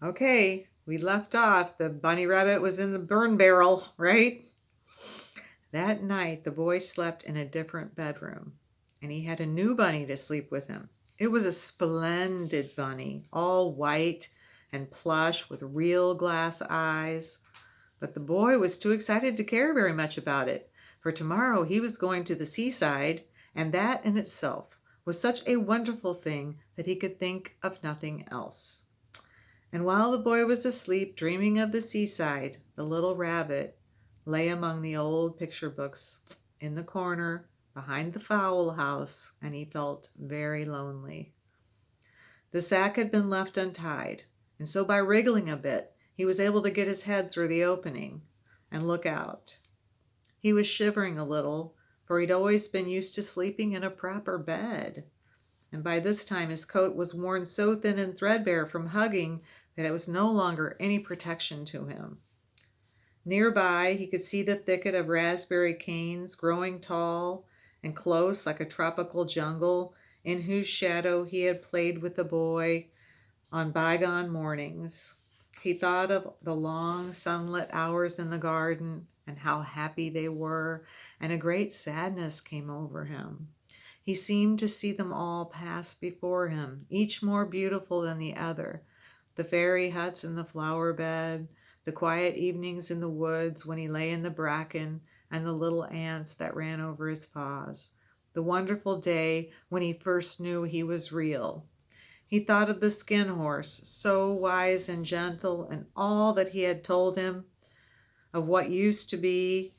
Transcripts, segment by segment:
Okay, we left off. The bunny rabbit was in the burn barrel, right? That night, the boy slept in a different bedroom, and he had a new bunny to sleep with him. It was a splendid bunny, all white and plush with real glass eyes. But the boy was too excited to care very much about it, for tomorrow he was going to the seaside, and that in itself was such a wonderful thing that he could think of nothing else. And while the boy was asleep, dreaming of the seaside, the little rabbit lay among the old picture books in the corner behind the fowl house, and he felt very lonely. The sack had been left untied, and so by wriggling a bit, he was able to get his head through the opening and look out. He was shivering a little, for he'd always been used to sleeping in a proper bed, and by this time his coat was worn so thin and threadbare from hugging that it was no longer any protection to him. Nearby, he could see the thicket of raspberry canes growing tall and close like a tropical jungle, in whose shadow he had played with the boy on bygone mornings. He thought of the long sunlit hours in the garden and how happy they were, and a great sadness came over him. He seemed to see them all pass before him, each more beautiful than the other. The fairy huts in the flower bed, the quiet evenings in the woods when he lay in the bracken, and the little ants that ran over his paws. The wonderful day when he first knew he was real. He thought of the skin horse, so wise and gentle, and all that he had told him of what used to be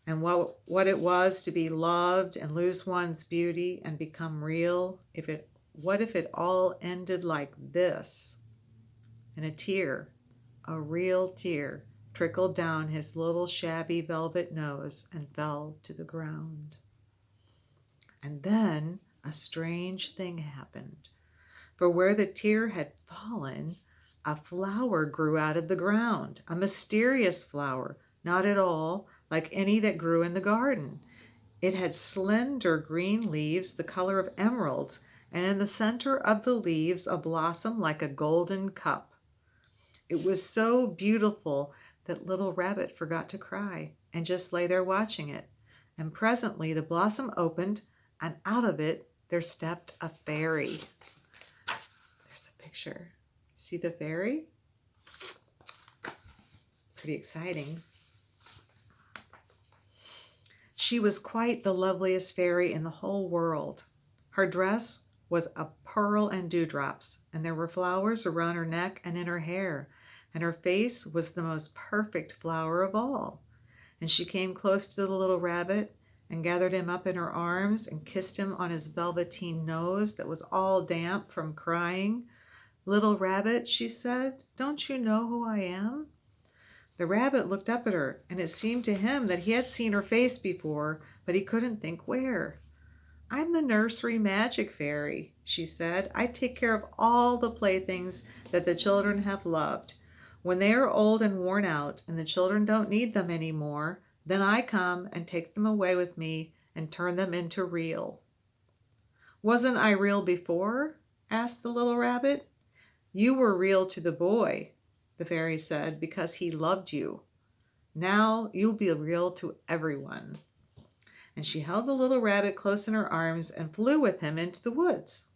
and what it was to be loved and lose one's beauty and become real. What if it all ended like this? And a tear, a real tear, trickled down his little shabby velvet nose and fell to the ground. And then a strange thing happened. For where the tear had fallen, a flower grew out of the ground, a mysterious flower, not at all like any that grew in the garden. It had slender green leaves the color of emeralds, and in the center of the leaves a blossom like a golden cup. It was so beautiful that Little Rabbit forgot to cry and just lay there watching it. And presently the blossom opened, and out of it there stepped a fairy. There's a picture. See the fairy? Pretty exciting. She was quite the loveliest fairy in the whole world. Her dress was of pearl and dewdrops, and there were flowers around her neck and in her hair, and her face was the most perfect flower of all. And she came close to the little rabbit and gathered him up in her arms and kissed him on his velveteen nose that was all damp from crying. "Little rabbit," she said, "don't you know who I am?" The rabbit looked up at her, and it seemed to him that he had seen her face before, but he couldn't think where. "I'm the nursery magic fairy," she said. "I take care of all the playthings that the children have loved. When they are old and worn out, and the children don't need them any more, then I come and take them away with me and turn them into real." "Wasn't I real before?" asked the little rabbit. "You were real to the boy," the fairy said, "because he loved you. Now you'll be real to everyone." And she held the little rabbit close in her arms and flew with him into the woods.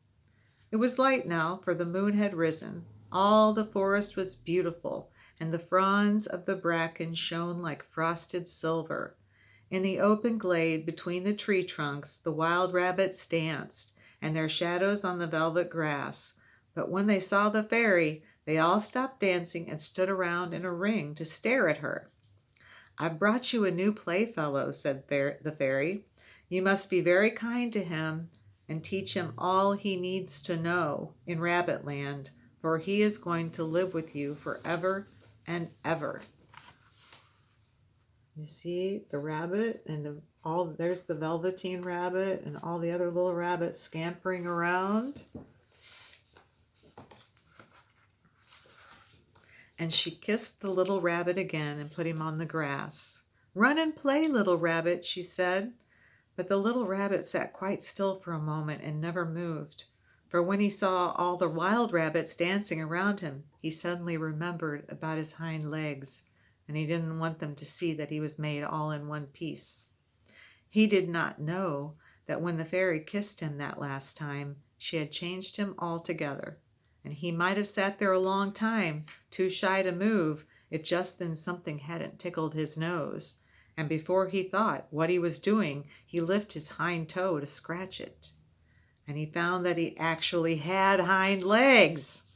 It was light now, for the moon had risen. All the forest was beautiful, and the fronds of the bracken shone like frosted silver. In the open glade between the tree trunks, the wild rabbits danced, and their shadows on the velvet grass. But when they saw the fairy, they all stopped dancing and stood around in a ring to stare at her. "I've brought you a new playfellow," said the fairy. "You must be very kind to him and teach him all he needs to know in Rabbitland, for he is going to live with you forever and ever." You see the rabbit and there's the Velveteen Rabbit and all the other little rabbits scampering around. And she kissed the little rabbit again and put him on the grass. "Run and play, little rabbit," she said. But the little rabbit sat quite still for a moment and never moved. For when he saw all the wild rabbits dancing around him, he suddenly remembered about his hind legs, and he didn't want them to see that he was made all in one piece. He did not know that when the fairy kissed him that last time, she had changed him altogether, and he might have sat there a long time, too shy to move, if just then something hadn't tickled his nose, and before he thought what he was doing, he lifted his hind toe to scratch it. And he found that he actually had hind legs.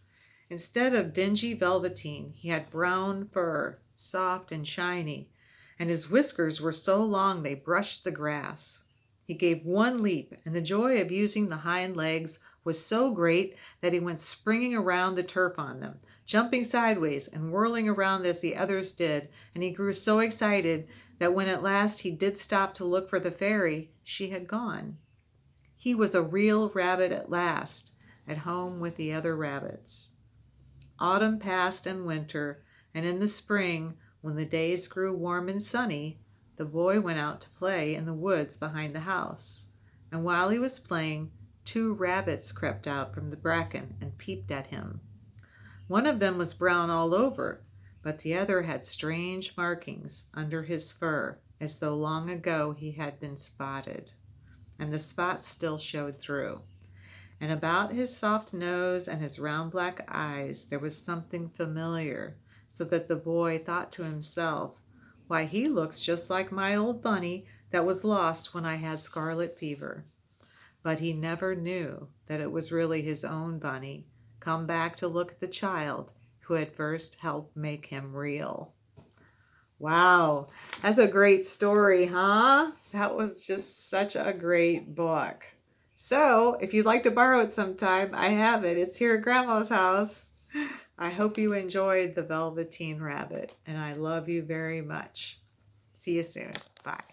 Instead of dingy velveteen, he had brown fur, soft and shiny, and his whiskers were so long they brushed the grass. He gave one leap, and the joy of using the hind legs was so great that he went springing around the turf on them, jumping sideways and whirling around as the others did, and he grew so excited that when at last he did stop to look for the fairy, she had gone. He was a real rabbit at last, at home with the other rabbits. Autumn passed and winter, and in the spring, when the days grew warm and sunny, the boy went out to play in the woods behind the house. And while he was playing, 2 rabbits crept out from the bracken and peeped at him. One of them was brown all over, but the other had strange markings under his fur, as though long ago he had been spotted. And the spots still showed through. And about his soft nose and his round black eyes there was something familiar, so that the boy thought to himself, "Why, he looks just like my old bunny that was lost when I had scarlet fever." But he never knew that it was really his own bunny, come back to look at the child who had first helped make him real. Wow, that's a great story, huh? That was just such a great book. So, if you'd like to borrow it sometime, I have it. It's here at Grandma's house. I hope you enjoyed The Velveteen Rabbit, and I love you very much. See you soon. Bye.